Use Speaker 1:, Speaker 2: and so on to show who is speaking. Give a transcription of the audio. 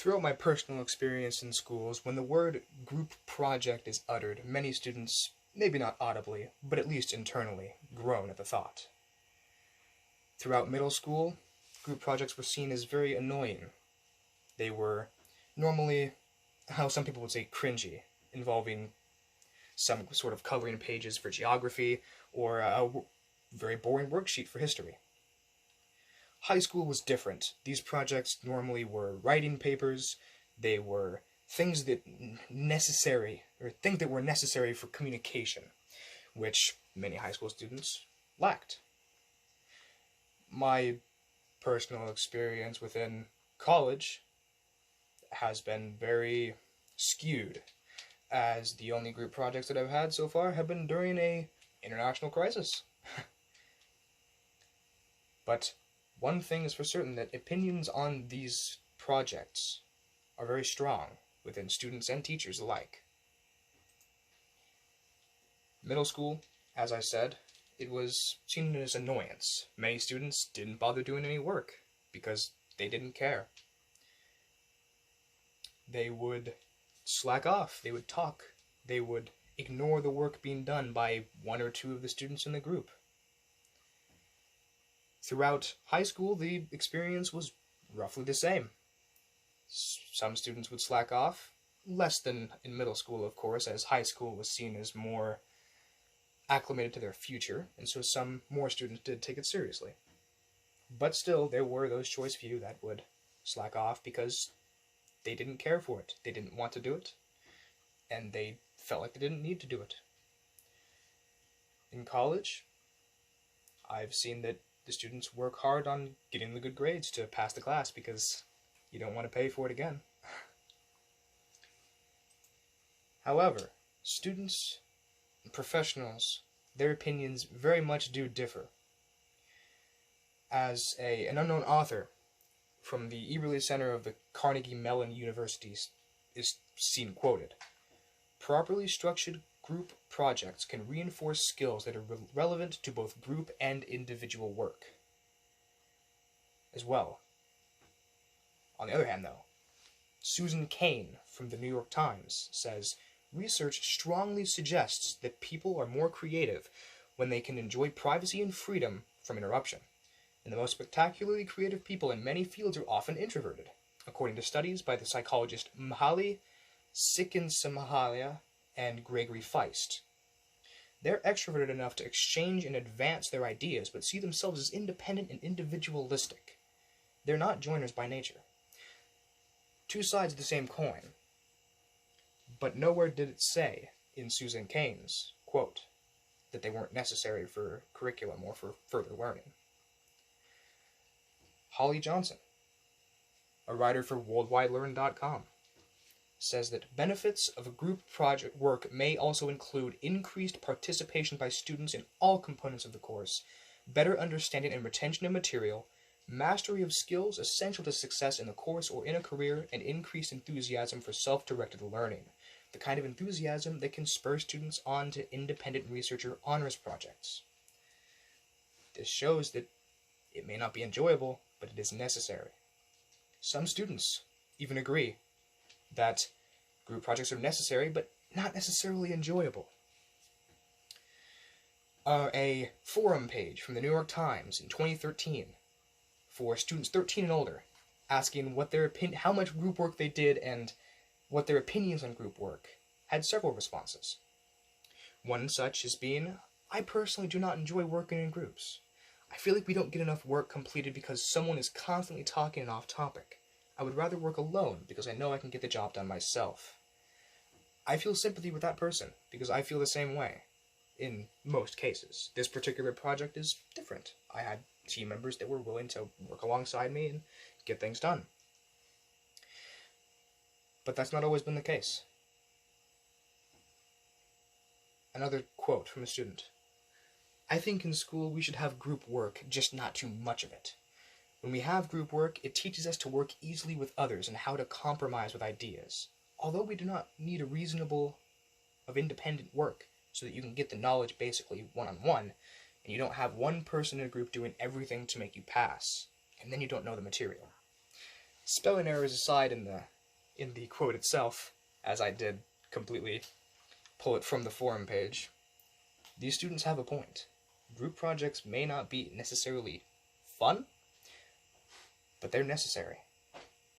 Speaker 1: Throughout my personal experience in schools, when the word group project is uttered, many students, maybe not audibly, but at least internally, groan at the thought. Throughout middle school, group projects were seen as very annoying. They were normally, how some people would say, cringy, involving some sort of coloring pages for geography or a very boring worksheet for history. High school was different. These projects normally were writing papers. They were things that were necessary for communication, which many high school students lacked. My personal experience within college has been very skewed, as the only group projects that I've had so far have been during a international crisis. But one thing is for certain, that opinions on these projects are very strong within students and teachers alike. Middle school, as I said, it was seen as annoyance. Many students didn't bother doing any work because they didn't care. They would slack off, they would talk, they would ignore the work being done by one or two of the students in the group. Throughout high school, the experience was roughly the same. Some students would slack off, less than in middle school, of course, as high school was seen as more acclimated to their future, and so some more students did take it seriously. But still, there were those choice few that would slack off because they didn't care for it, they didn't want to do it, and they felt like they didn't need to do it. In college, I've seen that the students work hard on getting the good grades to pass the class because you don't want to pay for it again. However, students and professionals, their opinions very much do differ. As an unknown author from the Eberly Center of the Carnegie Mellon University is seen quoted, "Properly structured group projects can reinforce skills that are relevant to both group and individual work." As well. On the other hand, though, Susan Cain from the New York Times says, "Research strongly suggests that people are more creative when they can enjoy privacy and freedom from interruption. And the most spectacularly creative people in many fields are often introverted, according to studies by the psychologist Mihaly Csikszentmihalyi and Gregory Feist. They're extroverted enough to exchange and advance their ideas, but see themselves as independent and individualistic. They're not joiners by nature." Two sides of the same coin. But nowhere did it say in Susan Cain's quote that they weren't necessary for curriculum or for further learning. Holly Johnson, a writer for WorldWideLearn.com, says that benefits of a group project work may also include increased participation by students in all components of the course, better understanding and retention of material, mastery of skills essential to success in the course or in a career, and increased enthusiasm for self-directed learning, the kind of enthusiasm that can spur students on to independent research or honors projects. This shows that it may not be enjoyable, but it is necessary. Some students even agree that group projects are necessary, but not necessarily enjoyable. A forum page from the New York Times in 2013 for students 13 and older, asking what how much group work they did and what their opinions on group work, had several responses. One such as being, "I personally do not enjoy working in groups. I feel like we don't get enough work completed because someone is constantly talking and off topic. I would rather work alone because I know I can get the job done myself." I feel sympathy with that person because I feel the same way in most cases. This particular project is different. I had team members that were willing to work alongside me and get things done. But that's not always been the case. Another quote from a student. "I think in school we should have group work, just not too much of it. When we have group work, it teaches us to work easily with others and how to compromise with ideas. Although we do not need a reasonable of independent work so that you can get the knowledge basically one-on-one, and you don't have one person in a group doing everything to make you pass, and then you don't know the material. Spelling errors aside in the in the quote itself, as I did completely pull it from the forum page, these students have a point. Group projects may not be necessarily fun, but they're necessary.